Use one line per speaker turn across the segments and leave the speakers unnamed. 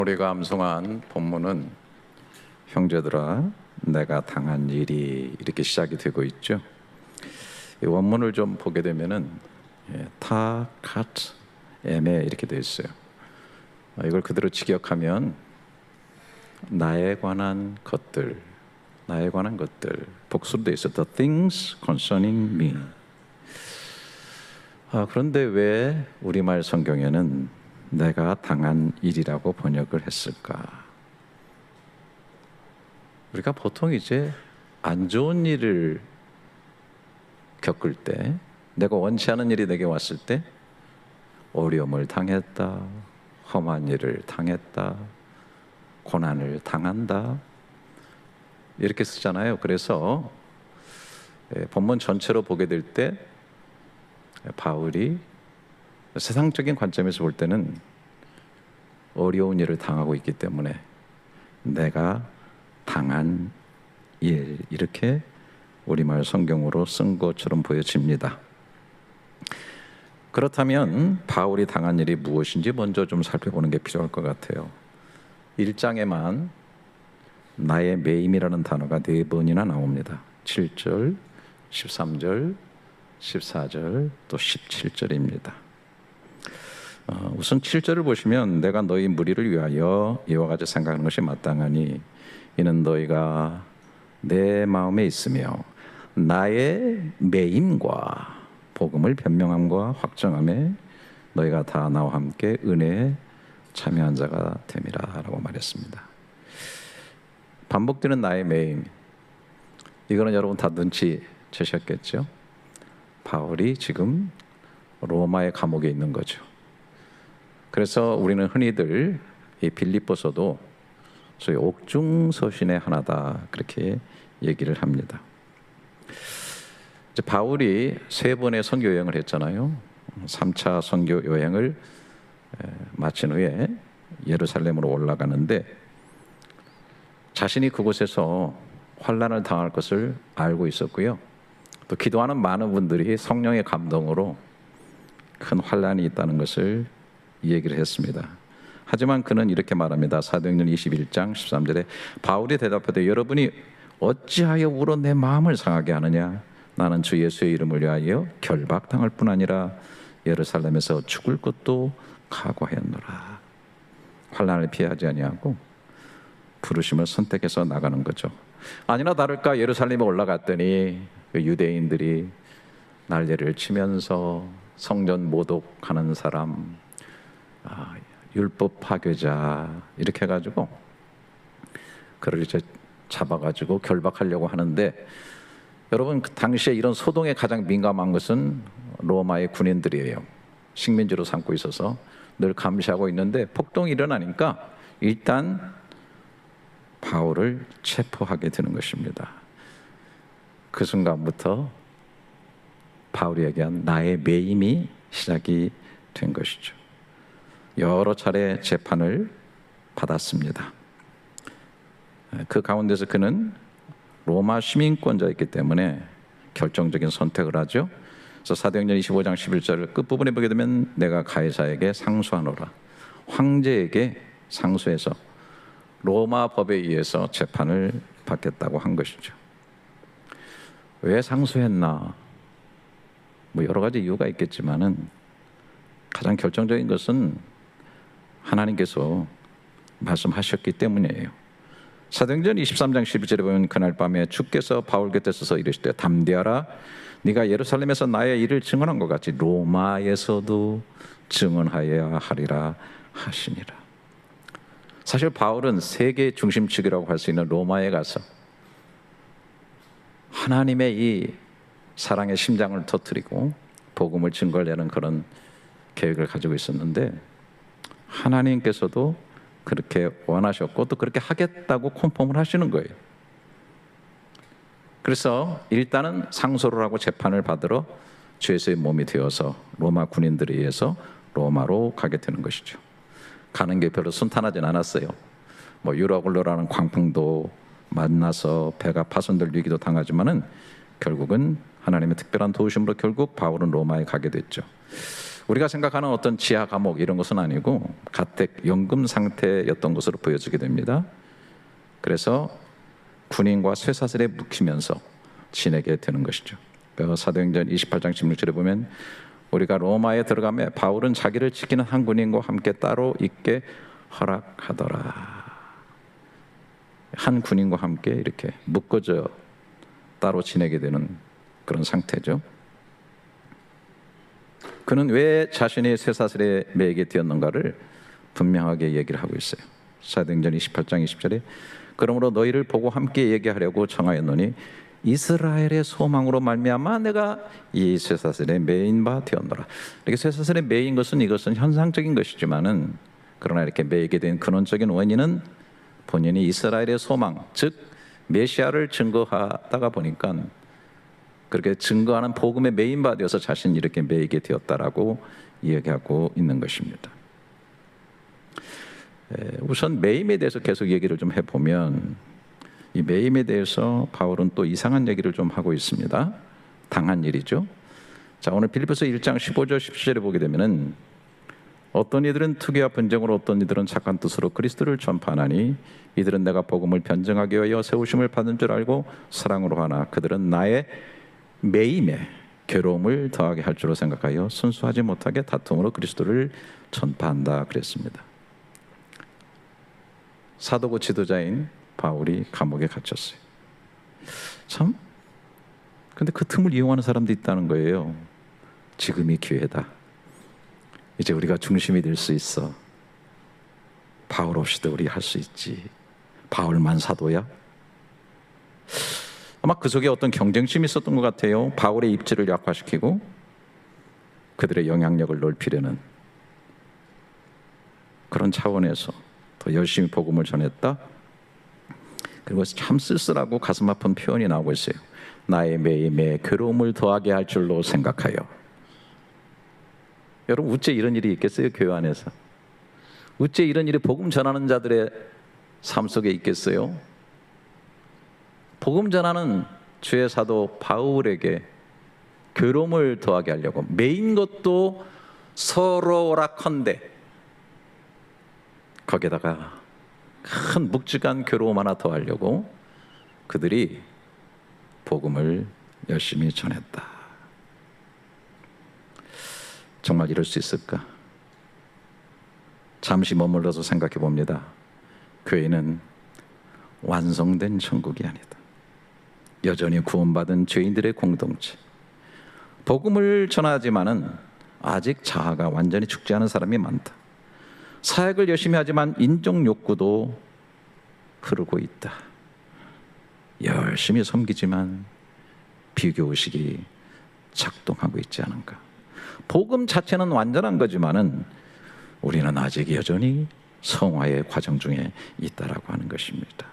우리가 암송한 본문은 형제들아 내가 당한 일이 이렇게 시작이 되고 있죠. 이 원문을 좀 보게 되면은 타카트 에메 이렇게 되어 있어요. 이걸 그대로 직역하면 나에 관한 것들, 복수로 되어 있어. The things concerning me. 그런데 왜 우리말 성경에는 내가 당한 일이라고 번역을 했을까? 우리가 보통 이제 안 좋은 일을 겪을 때, 내가 원치 않은 일이 내게 왔을 때 어려움을 당했다, 험한 일을 당했다, 고난을 당한다 이렇게 쓰잖아요. 그래서 본문 전체로 보게 될 때 바울이 세상적인 관점에서 볼 때는 어려운 일을 당하고 있기 때문에 내가 당한 일 이렇게 우리말 성경으로 쓴 것처럼 보여집니다. 그렇다면 바울이 당한 일이 무엇인지 먼저 좀 살펴보는 게 필요할 것 같아요. 1장에만 나의 매임이라는 단어가 4번이나 나옵니다. 7절, 13절, 14절, 또 17절입니다. 우선 7절을 보시면 내가 너희 무리를 위하여 이와 같이 생각하는 것이 마땅하니 이는 너희가 내 마음에 있으며 나의 매임과 복음을 변명함과 확정함에 너희가 다 나와 함께 은혜에 참여한 자가 됨이라 라고 말했습니다. 반복되는 나의 매임, 이거는 여러분 다 눈치채셨겠죠? 바울이 지금 로마의 감옥에 있는 거죠. 그래서 우리는 흔히들 이 빌립보서도 소위 옥중서신의 하나다 그렇게 얘기를 합니다. 이제 바울이 3번의 선교 여행을 했잖아요. 3차 선교 여행을 마친 후에 예루살렘으로 올라가는데 자신이 그곳에서 환난을 당할 것을 알고 있었고요. 또 기도하는 많은 분들이 성령의 감동으로 큰 환난이 있다는 것을 얘기를 했습니다. 하지만 그는 이렇게 말합니다. 사도행전 21장 13절에 바울이 대답하되 여러분이 어찌하여 울어 내 마음을 상하게 하느냐? 나는 주 예수의 이름을 위하여 결박당할 뿐 아니라 예루살렘에서 죽을 것도 각오하였노라. 환난을 피하지 아니하고 부르심을 선택해서 나가는 거죠. 아니나 다를까 예루살렘에 올라갔더니 그 유대인들이 난리를 치면서 성전 모독하는 사람, 율법 파괴자 이렇게 해가지고 그를 이제 잡아가지고 결박하려고 하는데 여러분 그 당시에 이런 소동에 가장 민감한 것은 로마의 군인들이에요. 식민지로 삼고 있어서 늘 감시하고 있는데 폭동이 일어나니까 일단 바울을 체포하게 되는 것입니다. 그 순간부터 바울이 얘기한 나의 매임이 시작이 된 것이죠. 여러 차례 재판을 받았습니다. 그 가운데서 그는 로마 시민권자였기 때문에 결정적인 선택을 하죠. 그래서 사도행전 25장 11절 끝부분에 보게 되면 내가 가이사에게 상수하노라. 황제에게 상수해서 로마 법에 의해서 재판을 받겠다고 한 것이죠. 왜 상수했나? 뭐 여러 가지 이유가 있겠지만은 가장 결정적인 것은 하나님께서 말씀하셨기 때문이에요. 사도행전 23장 12절에 보면 그날 밤에 주께서 바울 곁에 서서 이르시되 담대하라 네가 예루살렘에서 나의 일을 증언한 것 같이 로마에서도 증언하여야 하리라 하시니라. 사실 바울은 세계 중심축이라고 할 수 있는 로마에 가서 하나님의 이 사랑의 심장을 터뜨리고 복음을 증거하려는 그런 계획을 가지고 있었는데 하나님께서도 그렇게 원하셨고 또 그렇게 하겠다고 컨펌을 하시는 거예요. 그래서 일단은 상소를 하고 재판을 받으러 주 예수의 몸이 되어서 로마 군인들에 의해서 로마로 가게 되는 것이죠. 가는 게 별로 순탄하진 않았어요. 뭐 유라굴로라는 광풍도 만나서 배가 파손되기도 당하지만은 결국은 하나님의 특별한 도우심으로 결국 바울은 로마에 가게 됐죠. 우리가 생각하는 어떤 지하 감옥 이런 것은 아니고 가택 연금 상태였던 것으로 보여지게 됩니다. 그래서 군인과 쇠사슬에 묶이면서 지내게 되는 것이죠. 사도행전 28장 16절에 보면 우리가 로마에 들어가며 바울은 자기를 지키는 한 군인과 함께 따로 있게 허락하더라. 한 군인과 함께 이렇게 묶어져 따로 지내게 되는 그런 상태죠. 그는 왜 자신이 쇠사슬에 매이게 되었는가를 분명하게 얘기를 하고 있어요. 사도행전 28장 20절에 그러므로 너희를 보고 함께 얘기하려고 청하였노니 이스라엘의 소망으로 말미암아 내가 이 쇠사슬에 매인 바 되었노라. 이렇게 쇠사슬에 매인 것은 이것은 현상적인 것이지만은 그러나 이렇게 매이게 된 근원적인 원인은 본인이 이스라엘의 소망, 즉 메시아를 증거하다가 보니까 그렇게 증거하는 복음에 매인 바 되어서 자신이 이렇게 매이게 되었다라고 이야기하고 있는 것입니다. 우선 매임에 대해서 계속 얘기를 좀 해보면 이 매임에 대해서 바울은 또 이상한 얘기를 좀 하고 있습니다. 당한 일이죠. 자, 오늘 빌립보서 1장 15절 17절에 보게 되면은 어떤 이들은 투기와 분쟁으로 어떤 이들은 착한 뜻으로 그리스도를 전파하나니 이들은 내가 복음을 변증하기 위하여 세우심을 받은 줄 알고 사랑으로 하나 그들은 나의 매임에 괴로움을 더하게 할 줄로 생각하여 순수하지 못하게 다툼으로 그리스도를 전파한다 그랬습니다. 사도고 지도자인 바울이 감옥에 갇혔어요. 참, 근데 그 틈을 이용하는 사람도 있다는 거예요. 지금이 기회다. 이제 우리가 중심이 될 수 있어. 바울 없이도 우리 할 수 있지. 바울만 사도야? 아마 그 속에 어떤 경쟁심이 있었던 것 같아요. 바울의 입지를 약화시키고 그들의 영향력을 넓히려는 그런 차원에서 더 열심히 복음을 전했다. 그리고 참 쓸쓸하고 가슴 아픈 표현이 나오고 있어요. 나의 매임에 괴로움을 더하게 할 줄로 생각하여. 여러분, 어째 이런 일이 있겠어요? 교회 안에서 어째 이런 일이 복음 전하는 자들의 삶 속에 있겠어요? 복음 전하는 주의 사도 바울에게 괴로움을 더하게 하려고 매인 것도 서러워라컨대 거기에다가 큰 묵직한 괴로움 하나 더하려고 그들이 복음을 열심히 전했다. 정말 이럴 수 있을까? 잠시 머물러서 생각해 봅니다. 교회는 완성된 천국이 아니다. 여전히 구원받은 죄인들의 공동체. 복음을 전하지만은 아직 자아가 완전히 죽지 않은 사람이 많다. 사역을 열심히 하지만 인정 욕구도 흐르고 있다. 열심히 섬기지만 비교의식이 작동하고 있지 않은가. 복음 자체는 완전한 거지만은 우리는 아직 여전히 성화의 과정 중에 있다라고 하는 것입니다.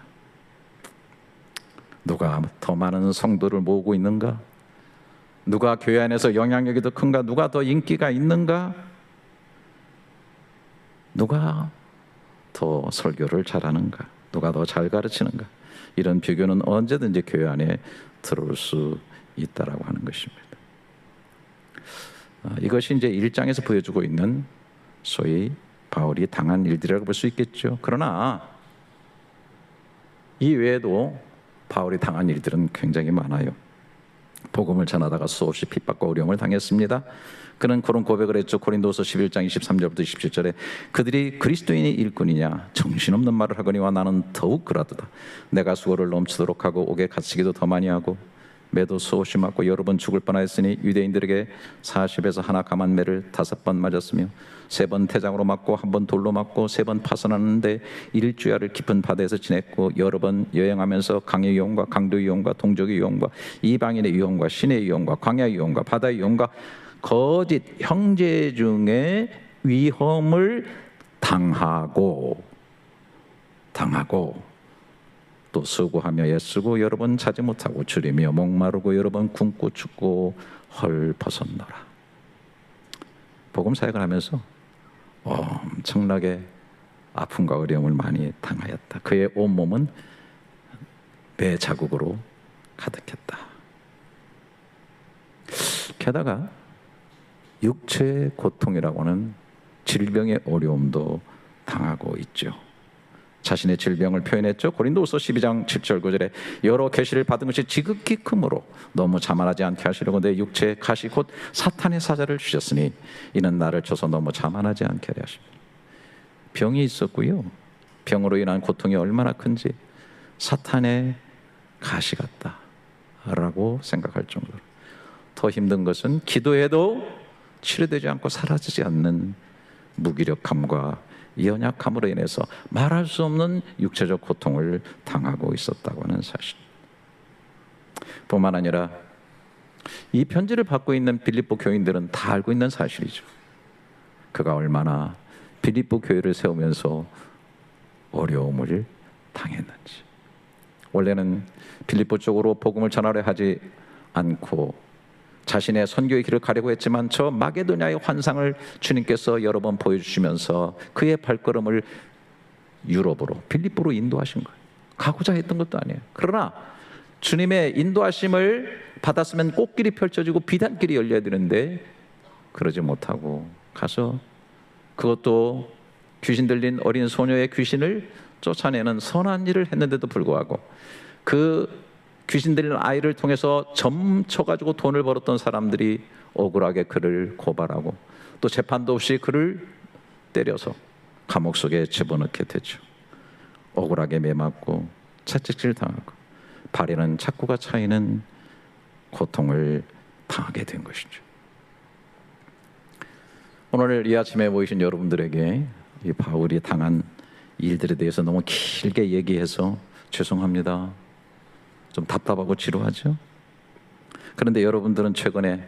누가 더 많은 성도를 모으고 있는가? 누가 교회 안에서 영향력이 더 큰가? 누가 더 인기가 있는가? 누가 더 설교를 잘하는가? 누가 더 잘 가르치는가? 이런 비교는 언제든지 교회 안에 들어올 수 있다라고 하는 것입니다. 이것이 이제 1장에서 보여주고 있는 소위 바울이 당한 일들이라고 볼 수 있겠죠. 그러나 이 외에도 바울이 당한 일들은 굉장히 많아요. 복음을 전하다가 수없이 핍박과 어려움을 당했습니다. 그는 그런 고백을 했죠. 고린도서 11장 23절부터 27절에 그들이 그리스도인이 일꾼이냐 정신없는 말을 하거니와 나는 더욱 그러하도다. 내가 수고를 넘치도록 하고 옥에 갇히기도 더 많이 하고 매도 수없이 맞고 여러 번 죽을 뻔하였으니 유대인들에게 40에서 하나 감한 매를 5번 맞았으며 3번 태장으로 맞고 1번 돌로 맞고 3번 파선하는데 일주야를 깊은 바다에서 지냈고 여러 번 여행하면서 강의 위험과 강도 위험과 동족의 위험과 이방인의 위험과 신의 위험과 광야의 위험과 바다의 위험과 거짓 형제 중에 위험을 당하고 또 수고하며 애쓰고 여러 번 자지 못하고 줄이며 목마르고 여러 번 굶고 춥고 헐벗었노라. 복음 사역을 하면서 엄청나게 아픔과 어려움을 많이 당하였다. 그의 온몸은 배 자국으로 가득했다. 게다가 육체의 고통이라고는 질병의 어려움도 당하고 있죠. 자신의 질병을 표현했죠. 고린도후서 12장 7절 9절에 여러 계시를 받은 것이 지극히 크므로 너무 자만하지 않게 하시려고 내 육체에 가시 곧 사탄의 사자를 주셨으니 이는 나를 쳐서 너무 자만하지 않게 하려 하십니다. 병이 있었고요. 병으로 인한 고통이 얼마나 큰지 사탄의 가시 같다라고 생각할 정도로, 더 힘든 것은 기도해도 치료되지 않고 사라지지 않는 무기력함과 연약함으로 인해서 말할 수 없는 육체적 고통을 당하고 있었다고 하는 사실. 뿐만 아니라 이 편지를 받고 있는 빌립보 교인들은 다 알고 있는 사실이죠. 그가 얼마나 빌립보 교회를 세우면서 어려움을 당했는지. 원래는 빌립보 쪽으로 복음을 전하려 하지 않고 자신의 선교의 길을 가려고 했지만 저 마게도냐의 환상을 주님께서 여러 번 보여주시면서 그의 발걸음을 유럽으로, 빌립보로 인도하신 거예요. 가고자 했던 것도 아니에요. 그러나 주님의 인도하심을 받았으면 꽃길이 펼쳐지고 비단길이 열려야 되는데 그러지 못하고 가서, 그것도 귀신 들린 어린 소녀의 귀신을 쫓아내는 선한 일을 했는데도 불구하고 그 귀신 들린 아이를 통해서 점쳐가지고 돈을 벌었던 사람들이 억울하게 그를 고발하고 또 재판도 없이 그를 때려서 감옥 속에 집어넣게 되죠. 억울하게 매맞고 채찍질 당하고 발에는 착고가 차이는 고통을 당하게 된 것이죠. 오늘 이 아침에 모이신 여러분들에게 이 바울이 당한 일들에 대해서 너무 길게 얘기해서 죄송합니다. 좀 답답하고 지루하죠? 그런데 여러분들은 최근에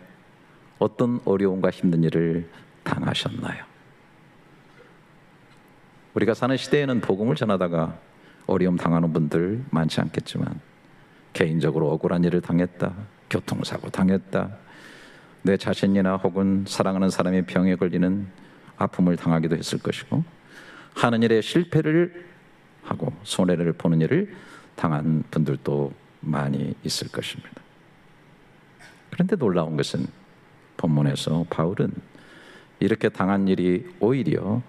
어떤 어려움과 힘든 일을 당하셨나요? 우리가 사는 시대에는 복음을 전하다가 어려움 당하는 분들 많지 않겠지만 개인적으로 억울한 일을 당했다, 교통사고 당했다, 내 자신이나 혹은 사랑하는 사람의 병에 걸리는 아픔을 당하기도 했을 것이고 하는 일에 실패를 하고 손해를 보는 일을 당한 분들도 많이 있을 것입니다. 그런데 놀라운 것은 본문에서 바울은 이렇게 당한 일이 오히려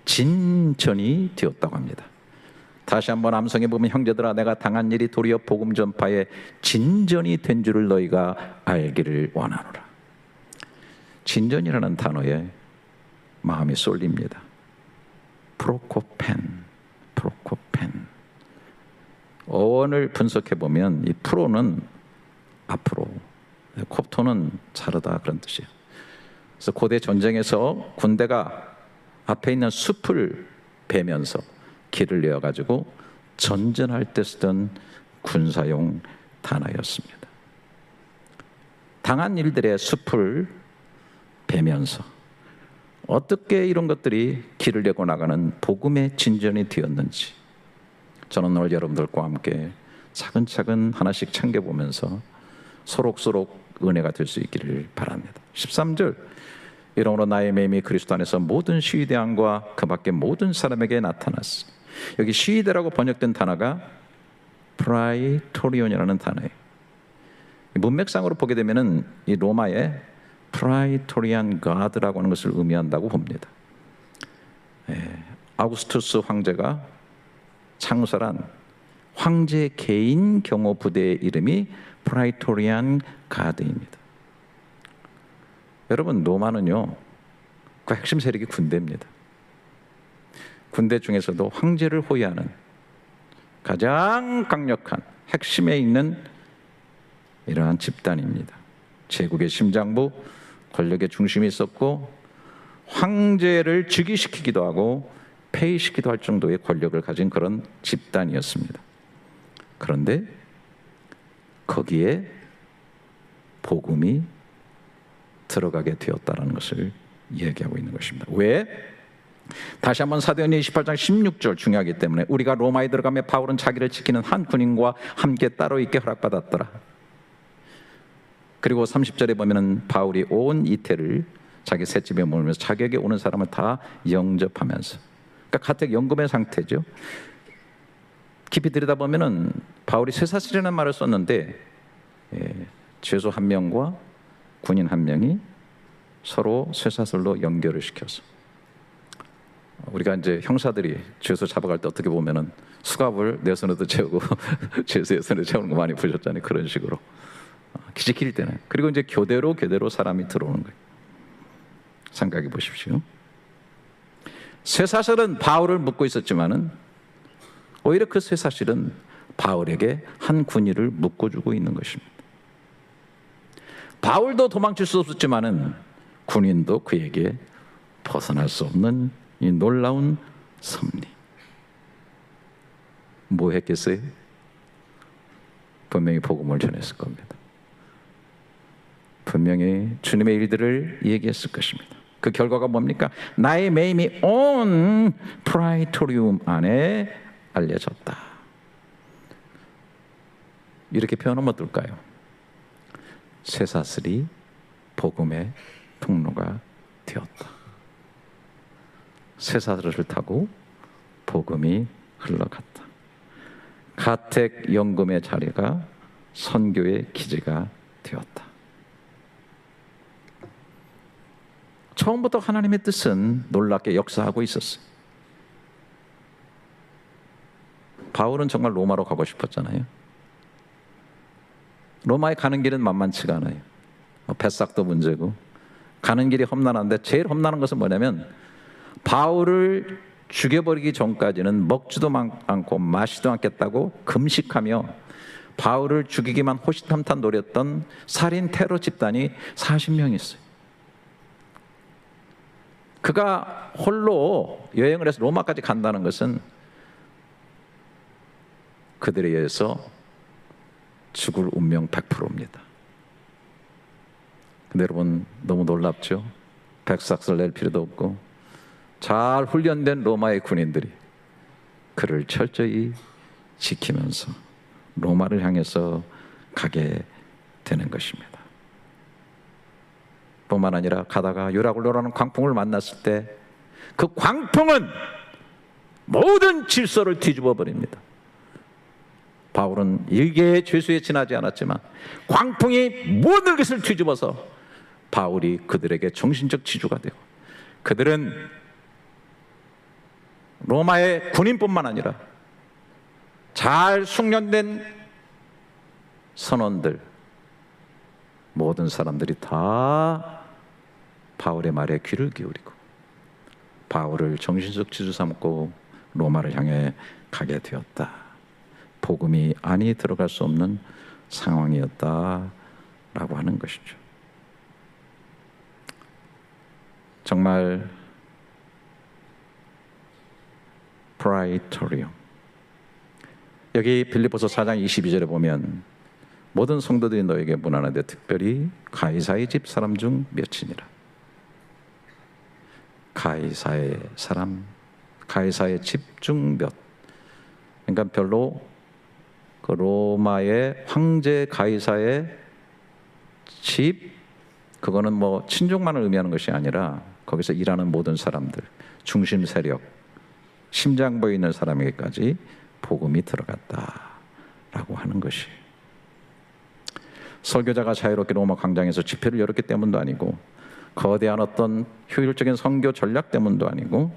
진전이 되었다고 합니다. 다시 한번 암송해 보면 형제들아 내가 당한 일이 도리어 복음 전파에 진전이 된 줄을 너희가 알기를 원하노라. 진전이라는 단어에 마음이 쏠립니다. 프로코펜. 어원을 분석해 보면 이 프로는 앞으로, 콥토는 자르다 그런 뜻이에요. 그래서 고대 전쟁에서 군대가 앞에 있는 숲을 베면서 길을 내어 가지고 전전할 때 쓰던 군사용 단어였습니다. 당한 일들의 숲을 베면서 어떻게 이런 것들이 길을 내고 나가는 복음의 진전이 되었는지 저는 오늘 여러분들과 함께 차근차근 하나씩 챙겨보면서 소록소록 은혜가 될 수 있기를 바랍니다. 13절 이러므로 나의 매임이 그리스도 안에서 모든 시위대왕과 그 밖에 모든 사람에게 나타났어. 여기 시위대라고 번역된 단어가 프라이토리온이라는 단어예요. 문맥상으로 보게 되면은 이 로마의 프라이토리안 가드라고 하는 것을 의미한다고 봅니다. 아우구스투스 황제가 창설한 황제 개인 경호 부대의 이름이 프라이토리안 가드입니다. 여러분 로마는요 그 핵심 세력이 군대입니다. 군대 중에서도 황제를 호위하는 가장 강력한 핵심에 있는 이러한 집단입니다. 제국의 심장부, 권력의 중심이 있었고 황제를 즉위시키기도 하고 폐위시키기도 할 정도의 권력을 가진 그런 집단이었습니다. 그런데 거기에 복음이 들어가게 되었다는 것을 얘기하고 있는 것입니다. 왜? 다시 한번 사도행전 28장 16절 중요하기 때문에 우리가 로마에 들어가며 바울은 자기를 지키는 한 군인과 함께 따로 있게 허락받았더라. 그리고 30절에 보면은 바울이 온 이태를 자기 셋집에 머물면서 자기에게 오는 사람을 다 영접하면서, 그러니까 가택 연금의 상태죠. 깊이 들여다보면은 바울이 쇠사슬이라는 말을 썼는데 죄수 한 명과 군인 한 명이 서로 쇠사슬로 연결을 시켜서, 우리가 이제 형사들이 죄수 잡아갈 때 어떻게 보면은 수갑을 내 손에도 채우고 죄수의 손에 채우는 거 많이 보셨잖아요. 그런 식으로 기지킬 때는. 그리고 이제 교대로 사람이 들어오는 거예요. 생각해 보십시오. 쇠사슬은 바울을 묶고 있었지만은 오히려 그 쇠사슬은 바울에게 한 군의를 묶어주고 있는 것입니다. 바울도 도망칠 수 없었지만은 군인도 그에게 벗어날 수 없는 이 놀라운 섭리. 뭐 했겠어요? 분명히 복음을 전했을 겁니다. 분명히 주님의 일들을 얘기했을 것입니다. 그 결과가 뭡니까? 나의 매임이 온 프라이토리움 안에 알려졌다. 이렇게 표현하면 어떨까요? 쇠사슬이 복음의 통로가 되었다. 쇠사슬을 타고 복음이 흘러갔다. 가택 연금의 자리가 선교의 기지가 되었다. 처음부터 하나님의 뜻은 놀랍게 역사하고 있었어요. 바울은 정말 로마로 가고 싶었잖아요. 로마에 가는 길은 만만치가 않아요. 뱃삭도 문제고 가는 길이 험난한데, 제일 험난한 것은 뭐냐면 바울을 죽여버리기 전까지는 먹지도 않고 마시지도 않겠다고 금식하며 바울을 죽이기만 호시탐탐 노렸던 살인 테러 집단이 40명 있어요. 그가 홀로 여행을 해서 로마까지 간다는 것은 그들에 의해서 죽을 운명 100%입니다. 근데 여러분, 너무 놀랍죠? 백삭슬 낼 필요도 없고 잘 훈련된 로마의 군인들이 그를 철저히 지키면서 로마를 향해서 가게 되는 것입니다. 뿐만 아니라 가다가 유라굴로라는 광풍을 만났을 때 그 광풍은 모든 질서를 뒤집어 버립니다. 바울은 일개의 죄수에 지나지 않았지만 광풍이 모든 것을 뒤집어서 바울이 그들에게 정신적 지주가 되고, 그들은 로마의 군인뿐만 아니라 잘 숙련된 선원들, 모든 사람들이 다 바울의 말에 귀를 기울이고 바울을 정신적 지주 삼고 로마를 향해 가게 되었다. 복음이 안이 들어갈 수 없는 상황이었다라고 하는 것이죠. 정말 프라이토리움. 여기 빌립보서 4장 22절에 보면 모든 성도들이 너에게 문안하되 특별히 가이사의 집 사람 중 몇이니라. 가이사의 사람, 가이사의 집 중 몇. 그러니까 별로 그 로마의 황제 가이사의 집, 그거는 뭐 친족만을 의미하는 것이 아니라 거기서 일하는 모든 사람들, 중심 세력, 심장부에 있는 사람에게까지 복음이 들어갔다라고 하는 것이, 설교자가 자유롭게 로마 광장에서 집회를 열었기 때문도 아니고 거대한 어떤 효율적인 선교 전략 때문도 아니고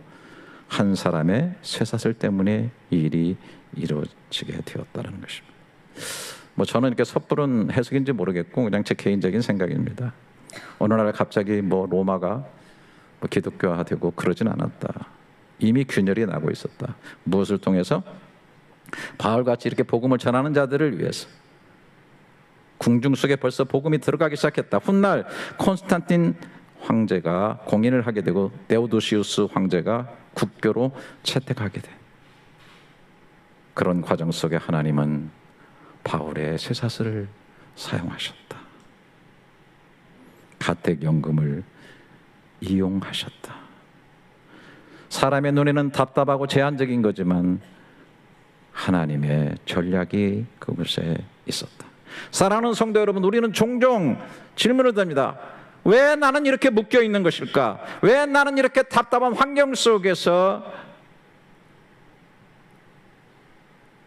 한 사람의 쇠사슬 때문에 이 일이 이루어지게 되었다는 것입니다. 뭐 저는 이렇게 섣부른 해석인지 모르겠고 그냥 제 개인적인 생각입니다. 어느 날 갑자기 뭐 로마가 뭐 기독교화되고 그러진 않았다. 이미 균열이 나고 있었다. 무엇을 통해서? 바울같이 이렇게 복음을 전하는 자들을 위해서 궁중 속에 벌써 복음이 들어가기 시작했다. 훗날 콘스탄틴 황제가 공인을 하게 되고 데오도시우스 황제가 국교로 채택하게 돼. 그런 과정 속에 하나님은 바울의 쇠사슬을 사용하셨다. 가택연금을 이용하셨다. 사람의 눈에는 답답하고 제한적인 거지만 하나님의 전략이 그곳에 있었다. 사랑하는 성도 여러분, 우리는 종종 질문을 듭니다. 왜 나는 이렇게 묶여 있는 것일까? 왜 나는 이렇게 답답한 환경 속에서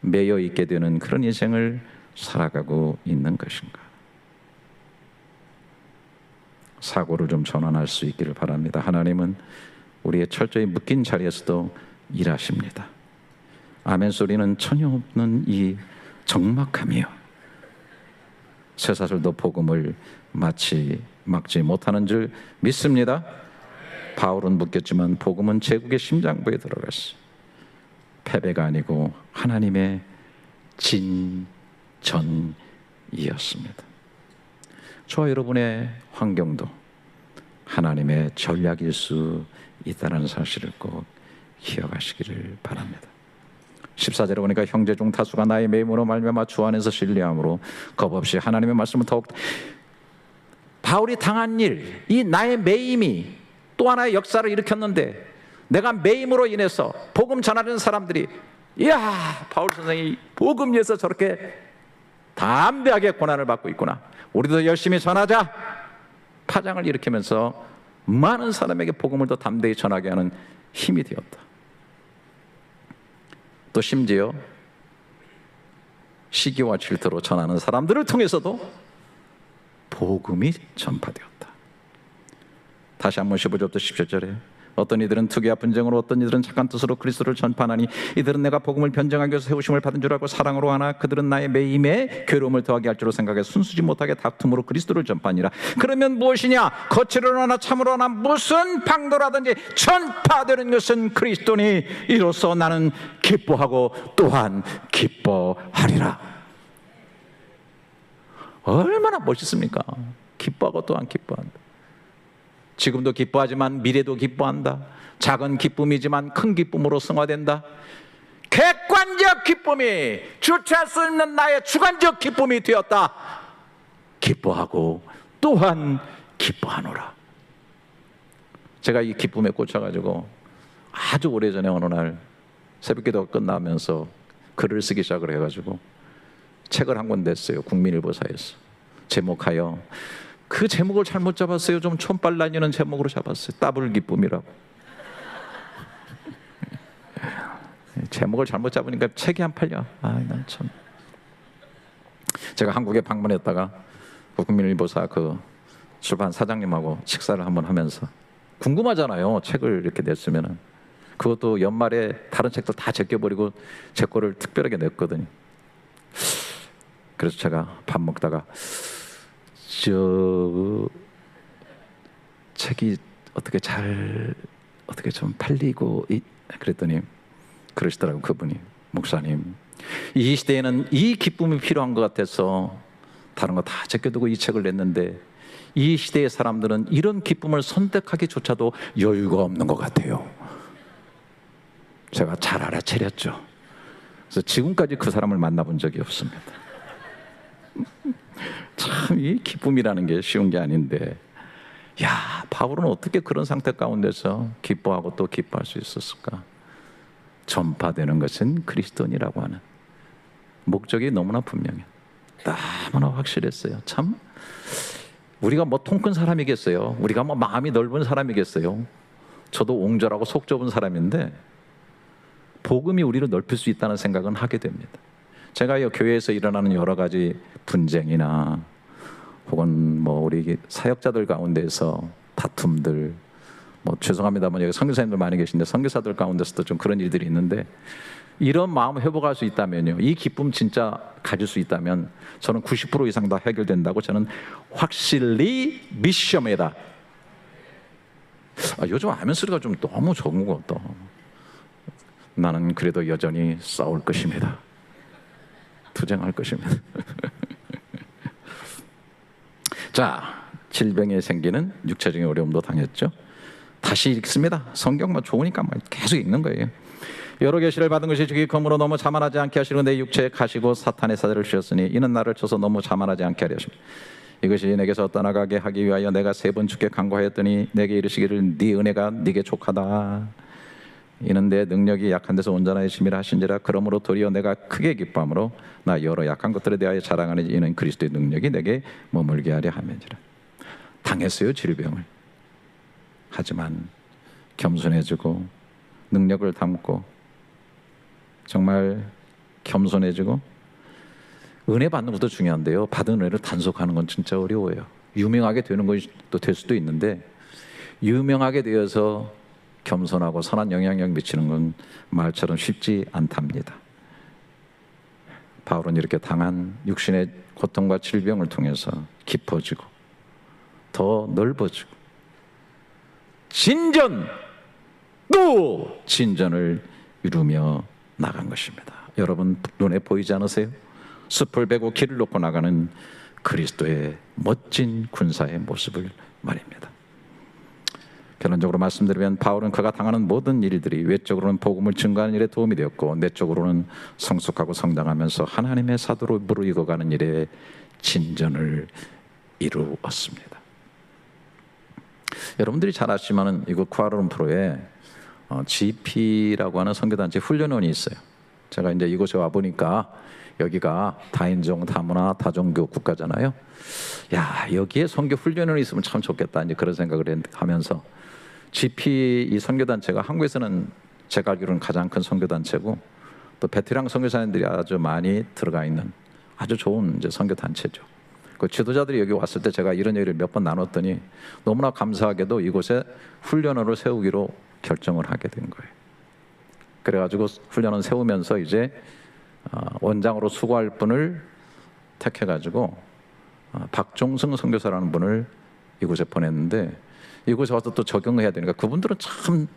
매여 있게 되는 그런 인생을 살아가고 있는 것인가? 사고를 좀 전환할 수 있기를 바랍니다. 하나님은 우리의 철저히 묶인 자리에서도 일하십니다. 아멘 소리는 전혀 없는 이 적막함이요, 쇠사슬도 복음을 막지 못하는 줄 믿습니다. 바울은 묶였지만 복음은 제국의 심장부에 들어갔어요. 패배가 아니고 하나님의 진전이었습니다. 저와 여러분의 환경도 하나님의 전략일 수 있다는 사실을 꼭 기억하시기를 바랍니다. 14절에 보니까 형제 중 다수가 나의 매임으로 말미암아 주 안에서 신뢰함으로 겁없이 하나님의 말씀을 더욱. 바울이 당한 일, 이 나의 매임이 또 하나의 역사를 일으켰는데, 내가 매임으로 인해서 복음 전하는 사람들이, 이야, 바울 선생이 복음 위해서 저렇게 담대하게 고난을 받고 있구나, 우리도 열심히 전하자, 파장을 일으키면서 많은 사람에게 복음을 더 담대히 전하게 하는 힘이 되었다. 또 심지어 시기와 질투로 전하는 사람들을 통해서도 복음이 전파되었다. 다시 한번 15절부터 17절에 어떤 이들은 투기와 분쟁으로, 어떤 이들은 착한 뜻으로 그리스도를 전파하니, 이들은 내가 복음을 변증하기 위해서 세우심을 받은 줄 알고 사랑으로 하나, 그들은 나의 매임에 괴로움을 더하게 할 줄로 생각해 순수지 못하게 다툼으로 그리스도를 전파하니라. 그러면 무엇이냐? 거칠으로 하나 참으로 하나 무슨 방도라든지 전파되는 것은 그리스도니, 이로써 나는 기뻐하고 또한 기뻐하리라. 얼마나 멋있습니까? 기뻐하고 또한 기뻐한다. 지금도 기뻐하지만 미래도 기뻐한다. 작은 기쁨이지만 큰 기쁨으로 승화된다. 객관적 기쁨이 주체할 수 있는 나의 주관적 기쁨이 되었다. 기뻐하고 또한 기뻐하노라. 제가 이 기쁨에 꽂혀가지고 아주 오래전에 어느 날 새벽기도가 끝나면서 글을 쓰기 시작을 해가지고 책을 한 권 냈어요. 국민일보사에서. 제목하여, 그 제목을 잘못 잡았어요. 좀 촌발 다니는 제목으로 잡았어요. 더블 기쁨이라고. 제목을 잘못 잡으니까 책이 안 팔려. 난 참. 제가 한국에 방문했다가 국민일보사 그 출판 사장님하고 식사를 한번 하면서, 궁금하잖아요. 책을 이렇게 냈으면은. 그것도 연말에 다른 책도 다 제껴버리고 제 거를 특별하게 냈거든요. 그래서 제가 밥 먹다가 저 책이 어떻게 좀 팔리고 그랬더니 그러시더라고요. 그분이, 목사님, 이 시대에는 이 기쁨이 필요한 것 같아서 다른 거 다 제껴두고 이 책을 냈는데, 이 시대의 사람들은 이런 기쁨을 선택하기조차도 여유가 없는 것 같아요. 제가 잘 알아차렸죠. 그래서 지금까지 그 사람을 만나본 적이 없습니다. 참 이 기쁨이라는 게 쉬운 게 아닌데, 야, 바울은 어떻게 그런 상태 가운데서 기뻐하고 또 기뻐할 수 있었을까? 전파되는 것은 그리스도니라고 하는 목적이 너무나 분명해. 너무나 확실했어요. 참, 우리가 뭐 통 큰 사람이겠어요? 우리가 뭐 마음이 넓은 사람이겠어요? 저도 옹졸하고 속 좁은 사람인데 복음이 우리를 넓힐 수 있다는 생각은 하게 됩니다. 제가 교회에서 일어나는 여러 가지 분쟁이나 혹은 뭐 우리 사역자들 가운데서 다툼들, 뭐 죄송합니다만 여기 선교사님들 많이 계신데 선교사들 가운데서도 좀 그런 일들이 있는데, 이런 마음 회복할 수 있다면요, 이 기쁨 진짜 가질 수 있다면 저는 90% 이상 다 해결된다고 저는 확실히 믿습니다. 요즘 아멘 소리가 좀 너무 적은 것 같다. 나는 그래도 여전히 싸울 것입니다. 투쟁할 것입니다. 자, 질병에 생기는 육체적인 어려움도 당했죠. 다시 읽습니다. 성경만 좋으니까 계속 읽는 거예요. 여러 계시를 받은 것이 주기 검으로 너무 자만하지 않게 하시고 내 육체에 가시고 사탄의 사대를 주셨으니 이는 나를 쳐서 너무 자만하지 않게 하려 하십니다. 이것이 내게서 떠나가게 하기 위하여 내가 3번 주께 간구하였더니 내게 이르시기를 네 은혜가 네게 족하다. 이는 내 능력이 약한 데서 온전하여 심이라 하신지라. 그러므로 도리어 내가 크게 기뻐함으로 나 여러 약한 것들에 대하여 자랑하니 이는 그리스도의 능력이 내게 머물게 하려 함이니라. 당했어요, 질병을. 하지만 겸손해지고 능력을 담고 정말 겸손해지고, 은혜 받는 것도 중요한데요, 받은 은혜를 단속하는 건 진짜 어려워요. 유명하게 되는 것이 또 될 수도 있는데, 유명하게 되어서 겸손하고 선한 영향력 미치는 건 말처럼 쉽지 않답니다. 바울은 이렇게 당한 육신의 고통과 질병을 통해서 깊어지고 더 넓어지고 진전 또 진전을 이루며 나간 것입니다. 여러분 눈에 보이지 않으세요? 숲을 베고 길을 놓고 나가는 그리스도의 멋진 군사의 모습을 말입니다. 결론적으로 말씀드리면 바울은 그가 당하는 모든 일들이 외적으로는 복음을 증거하는 일에 도움이 되었고 내적으로는 성숙하고 성장하면서 하나님의 사도로 무르익어가는 일에 진전을 이루었습니다. 여러분들이 잘 아시지만 이곳 쿠알라룸푸르에 GP라고 하는 선교단체 훈련원이 있어요. 제가 이제 이곳에 와 보니까 여기가 다인종, 다문화, 다종교 국가잖아요. 야, 여기에 선교 훈련원이 있으면 참 좋겠다. 이제 그런 생각을 하면서 GP 이 선교단체가 한국에서는 제가 알기로는 가장 큰 선교단체고 또 베테랑 선교사님들이 아주 많이 들어가 있는 아주 좋은 이제 선교단체죠. 그 지도자들이 여기 왔을 때 제가 이런 얘기를 몇 번 나눴더니 너무나 감사하게도 이곳에 훈련원을 세우기로 결정을 하게 된 거예요. 그래가지고 훈련원 세우면서 이제 원장으로 수고할 분을 택해가지고 박종승 선교사라는 분을 이곳에 보냈는데 이곳에 와서 또 적용해야 되니까 그분들은 참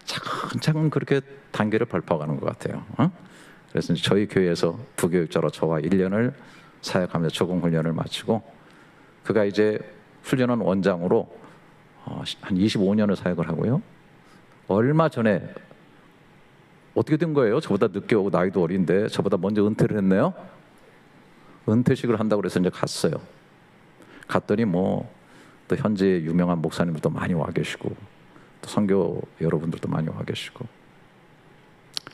차근차근 그렇게 단계를 밟아가는 것 같아요. 그래서 저희 교회에서 부교육자로 저와 1년을 사역하면서 적응 훈련을 마치고 그가 이제 훈련원 원장으로 한 25년을 사역을 하고요. 얼마 전에 어떻게 된 거예요? 저보다 늦게 오고 나이도 어린데 저보다 먼저 은퇴를 했네요. 은퇴식을 한다고 그래서 이제 갔어요. 갔더니 뭐 또 현재 유명한 목사님들도 많이 와 계시고 또 선교 여러분들도 많이 와 계시고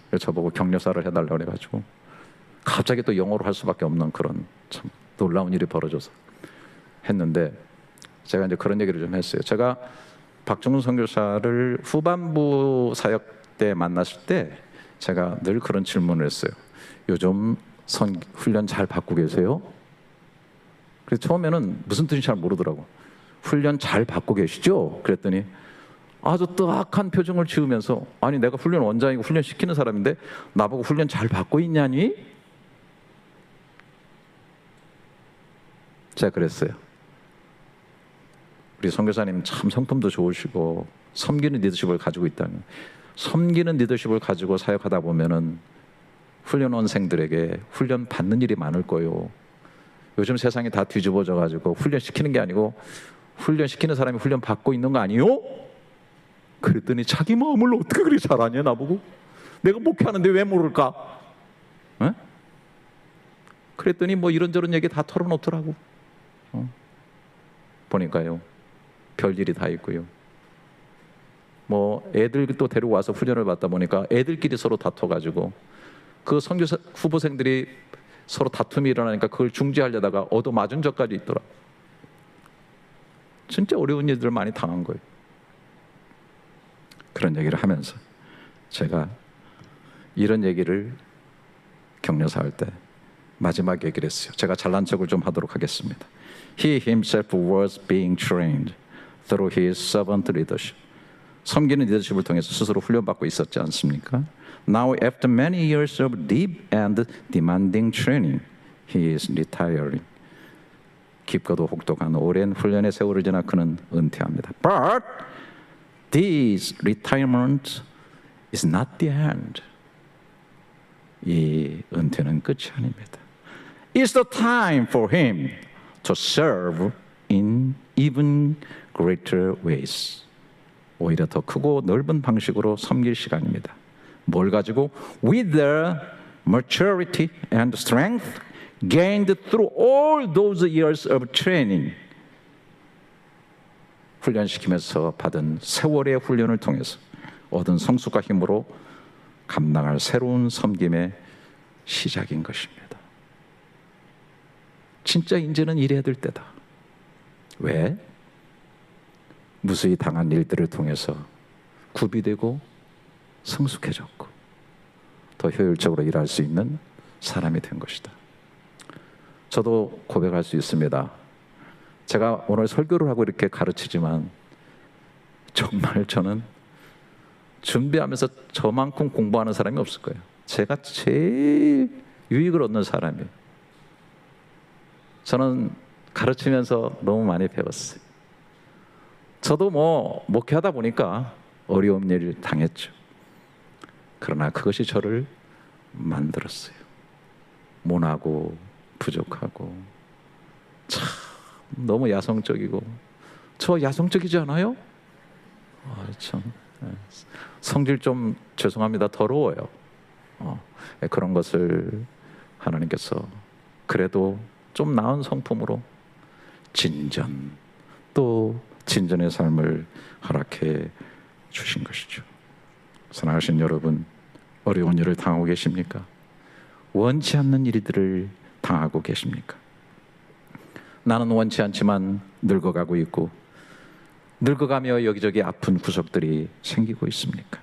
그래서 저보고 격려사를 해달라고 해가지고 갑자기 또 영어로 할 수밖에 없는 그런 참 놀라운 일이 벌어져서 했는데 제가 이제 그런 얘기를 좀 했어요. 제가 박종훈 선교사를 후반부 사역 때 만났을 때 제가 늘 그런 질문을 했어요. 요즘 훈련 잘 받고 계세요? 그래서 처음에는 무슨 뜻인지 잘 모르더라고. 훈련 잘 받고 계시죠? 그랬더니 아주 뜨악한 표정을 지으면서 아니 내가 훈련 원장이고 훈련 시키는 사람인데 나보고 훈련 잘 받고 있냐니? 제가 그랬어요. 우리 선교사님 참 성품도 좋으시고 섬기는 리더십을 가지고 있다는, 섬기는 리더십을 가지고 사역하다 보면은 훈련원생들에게 훈련 받는 일이 많을 거예요. 요즘 세상이 다 뒤집어져 가지고 훈련 시키는 게 아니고 훈련 시키는 사람이 훈련 받고 있는 거 아니요? 그랬더니 자기 마음을 어떻게 그렇게 잘 아냐 나보고. 내가 목회하는데 왜 모를까? 에? 그랬더니 뭐 이런저런 얘기 다 털어놓더라고. 보니까요 별일이 다 있고요. 뭐 애들 또 데려와서 훈련을 받다 보니까 애들끼리 서로 다퉈가지고 그 선교사 후보생들이 서로 다툼이 일어나니까 그걸 중지하려다가 얻어맞은 적까지 있더라. 진짜 어려운 일들을 많이 당한 거예요. 그런 얘기를 하면서 제가 이런 얘기를 격려사 할 때 마지막 얘기를 했어요. 제가 잘난 척을 좀 하도록 하겠습니다. He himself was being trained through his servant leadership. 섬기는 리더십을 통해서 스스로 훈련받고 있었지 않습니까? Now after many years of deep and demanding training, he is retiring. 깊고도 혹독한 오랜 훈련의 세월을 지나 그는 은퇴합니다. But this retirement is not the end. 이 은퇴는 끝이 아닙니다. It's the time for him to serve in even greater ways. 오히려 더 크고 넓은 방식으로 섬길 시간입니다. 뭘 가지고? With the maturity and strength gained through all those years of training. 훈련시키면서 받은 세월의 훈련을 통해서 얻은 성숙과 힘으로 감당할 새로운 섬김의 시작인 것입니다. 진짜 이제는 이래야 될 때다. 왜? 무수히 당한 일들을 통해서 구비되고 성숙해졌고 더 효율적으로 일할 수 있는 사람이 된 것이다. 저도 고백할 수 있습니다. 제가 오늘 설교를 하고 이렇게 가르치지만 정말 저는 준비하면서 저만큼 공부하는 사람이 없을 거예요. 제가 제일 유익을 얻는 사람이에요. 저는 가르치면서 너무 많이 배웠어요. 저도 목회하다 보니까 어려운 일을 당했죠. 그러나 그것이 저를 만들었어요. 모나고 부족하고 참 너무 야성적이고, 저 야성적이지 않아요? 참 성질 좀 죄송합니다. 더러워요. 그런 것을 하나님께서 그래도 좀 나은 성품으로 진전, 또 진전의 삶을 허락해 주신 것이죠. 사랑하신 여러분, 어려운 일을 당하고 계십니까? 원치 않는 일들을 당하고 계십니까? 나는 원치 않지만 늙어가고 있고, 늙어가며 여기저기 아픈 구석들이 생기고 있습니까?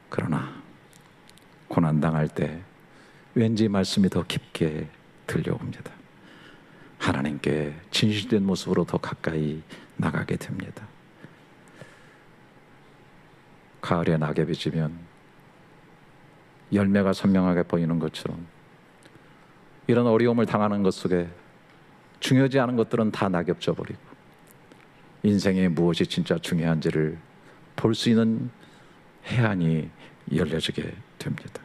그러나 고난당할 때 왠지 말씀이 더 깊게 들려옵니다. 하나님께 진실된 모습으로 더 가까이 나가게 됩니다. 가을에 낙엽이 지면 열매가 선명하게 보이는 것처럼, 이런 어려움을 당하는 것 속에 중요하지 않은 것들은 다 낙엽 져버리고 인생에 무엇이 진짜 중요한지를 볼 수 있는 해안이 열려지게 됩니다.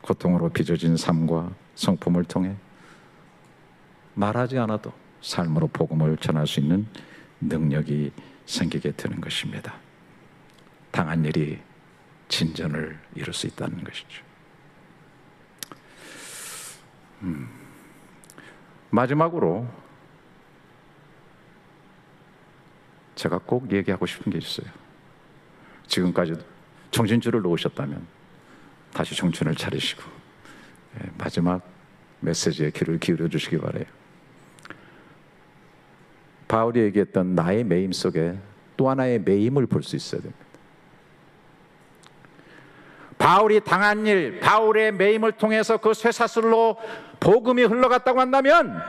고통으로 빚어진 삶과 성품을 통해 말하지 않아도 삶으로 복음을 전할 수 있는 능력이 생기게 되는 것입니다. 당한 일이 진전을 이룰 수 있다는 것이죠. 마지막으로 제가 꼭 얘기하고 싶은 게 있어요. 지금까지 정신줄을 놓으셨다면 다시 정신을 차리시고 마지막 메시지에 귀를 기울여 주시기 바라요. 바울이 얘기했던 나의 매임 속에 또 하나의 매임을 볼 수 있어야 됩니다. 바울이 당한 일, 바울의 매임을 통해서 그 쇠사슬로 복음이 흘러갔다고 한다면,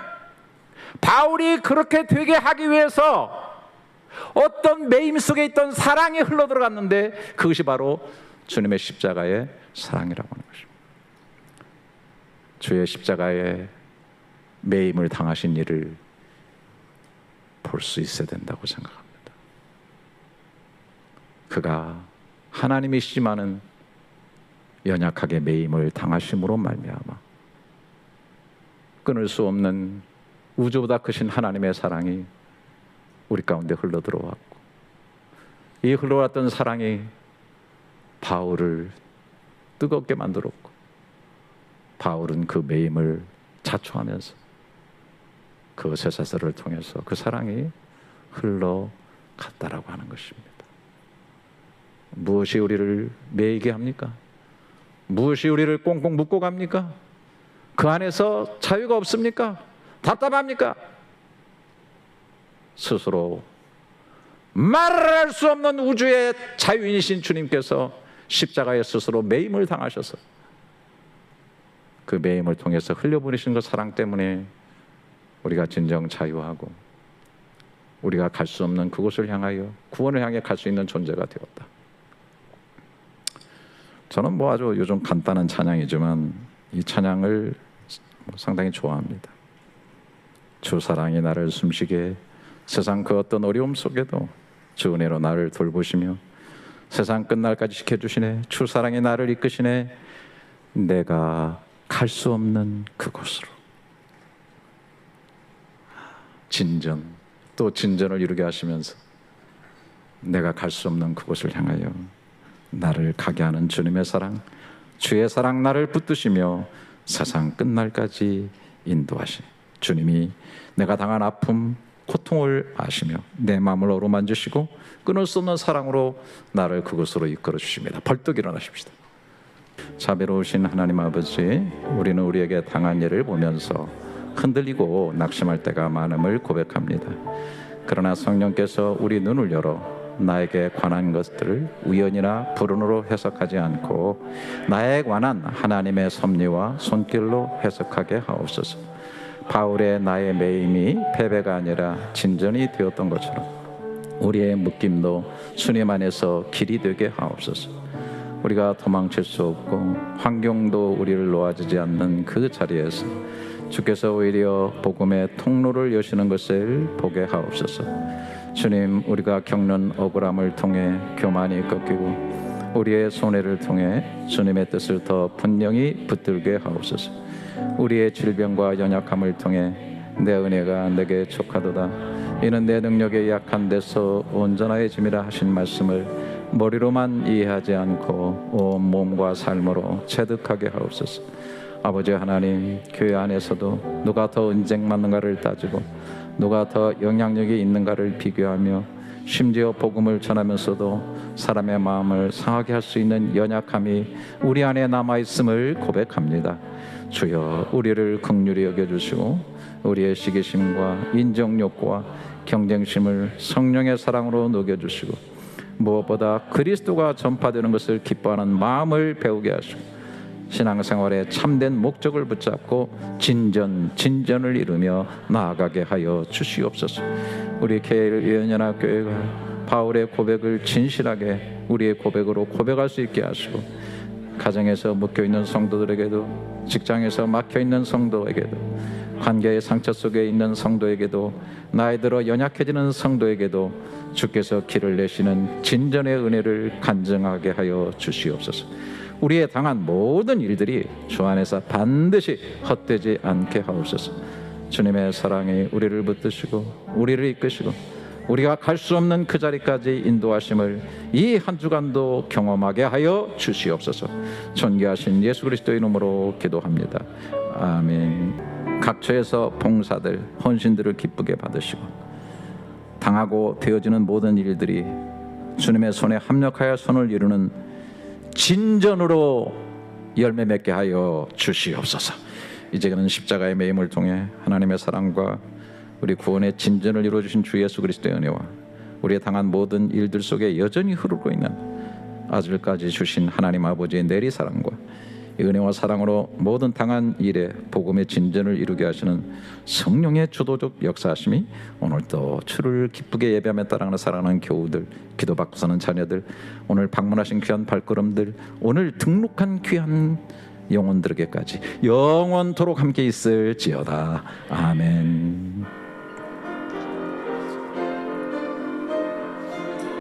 바울이 그렇게 되게 하기 위해서 어떤 매임 속에 있던 사랑이 흘러들어갔는데, 그것이 바로 주님의 십자가의 사랑이라고 하는 것입니다. 주의 십자가의 매임을 당하신 일을 볼 수 있어야 된다고 생각합니다. 그가 하나님이시지만은 연약하게 매임을 당하심으로 말미암아 끊을 수 없는 우주보다 크신 하나님의 사랑이 우리 가운데 흘러들어왔고, 이 흘러왔던 사랑이 바울을 뜨겁게 만들었고, 바울은 그 매임을 자초하면서 그 쇠사슬을 통해서 그 사랑이 흘러갔다라고 하는 것입니다. 무엇이 우리를 매이게 합니까? 무엇이 우리를 꽁꽁 묶고 갑니까? 그 안에서 자유가 없습니까? 답답합니까? 스스로 말할 수 없는 우주의 자유인이신 주님께서 십자가에 스스로 매임을 당하셔서 그 매임을 통해서 흘려보내신 그 사랑 때문에 우리가 진정 자유하고 우리가 갈 수 없는 그곳을 향하여, 구원을 향해 갈 수 있는 존재가 되었다. 저는 아주 요즘 간단한 찬양이지만 이 찬양을 상당히 좋아합니다. 주 사랑이 나를 숨쉬게, 세상 그 어떤 어려움 속에도 주 은혜로 나를 돌보시며 세상 끝날까지 지켜주시네. 주 사랑이 나를 이끄시네. 내가 갈 수 없는 그곳으로. 진전, 또 진전을 이루게 하시면서 내가 갈 수 없는 그곳을 향하여 나를 가게 하는 주님의 사랑, 주의 사랑 나를 붙드시며 세상 끝날까지 인도하시네. 주님이 내가 당한 아픔, 고통을 아시며 내 마음을 어루만지시고 끊을 수 없는 사랑으로 나를 그곳으로 이끌어 주십니다. 벌떡 일어나십시다. 자비로우신 하나님 아버지, 우리는 우리에게 당한 일을 보면서 흔들리고 낙심할 때가 많음을 고백합니다. 그러나 성령께서 우리 눈을 열어 나에게 관한 것들을 우연이나 불운으로 해석하지 않고 나에 관한 하나님의 섭리와 손길로 해석하게 하옵소서. 바울의 나의 매임이 패배가 아니라 진전이 되었던 것처럼 우리의 묶임도 주님 안에서 길이 되게 하옵소서. 우리가 도망칠 수 없고 환경도 우리를 놓아주지 않는 그 자리에서 주께서 오히려 복음의 통로를 여시는 것을 보게 하옵소서. 주님, 우리가 겪는 억울함을 통해 교만이 꺾이고 우리의 손해를 통해 주님의 뜻을 더 분명히 붙들게 하옵소서. 우리의 질병과 연약함을 통해 내 은혜가 내게 족하도다. 이는 내 능력에 약한 데서 온전하여짐이라 하신 말씀을 머리로만 이해하지 않고 온 몸과 삶으로 체득하게 하옵소서. 아버지 하나님, 교회 안에서도 누가 더 은쟁 많은가를 따지고 누가 더 영향력이 있는가를 비교하며 심지어 복음을 전하면서도 사람의 마음을 상하게 할 수 있는 연약함이 우리 안에 남아있음을 고백합니다. 주여, 우리를 긍휼히 여겨주시고 우리의 시기심과 인정욕구와 경쟁심을 성령의 사랑으로 녹여주시고 무엇보다 그리스도가 전파되는 것을 기뻐하는 마음을 배우게 하시고 신앙생활의 참된 목적을 붙잡고 진전을 이루며 나아가게 하여 주시옵소서. 우리 계일연연합교회가 바울의 고백을 진실하게 우리의 고백으로 고백할 수 있게 하시고 가정에서 묶여있는 성도들에게도 직장에서 막혀있는 성도에게도 관계의 상처 속에 있는 성도에게도 나이 들어 연약해지는 성도에게도 주께서 길을 내시는 진전의 은혜를 간증하게 하여 주시옵소서. 우리의 당한 모든 일들이 주 안에서 반드시 헛되지 않게 하옵소서. 주님의 사랑이 우리를 붙드시고 우리를 이끄시고 우리가 갈 수 없는 그 자리까지 인도하심을 이 한 주간도 경험하게 하여 주시옵소서. 존귀하신 예수 그리스도의 이름으로 기도합니다. 아멘. 각처에서 봉사들, 헌신들을 기쁘게 받으시고 당하고 되어지는 모든 일들이 주님의 손에 합력하여 손을 이루는 진전으로 열매 맺게 하여 주시옵소서. 이제는 십자가의 매임을 통해 하나님의 사랑과 우리 구원의 진전을 이루어주신 주 예수 그리스도의 은혜와 우리의 당한 모든 일들 속에 여전히 흐르고 있는 아들까지 주신 하나님 아버지의 내리사랑과 이 은혜와 사랑으로 모든 당한 일에 복음의 진전을 이루게 하시는 성령의 주도적 역사하심이 오늘도 주를 기쁘게 예배하며 따라가는 사랑하는 교우들, 기도받고 사는 자녀들, 오늘 방문하신 귀한 발걸음들, 오늘 등록한 귀한 영혼들에게까지 영원토록 함께 있을지어다. 아멘.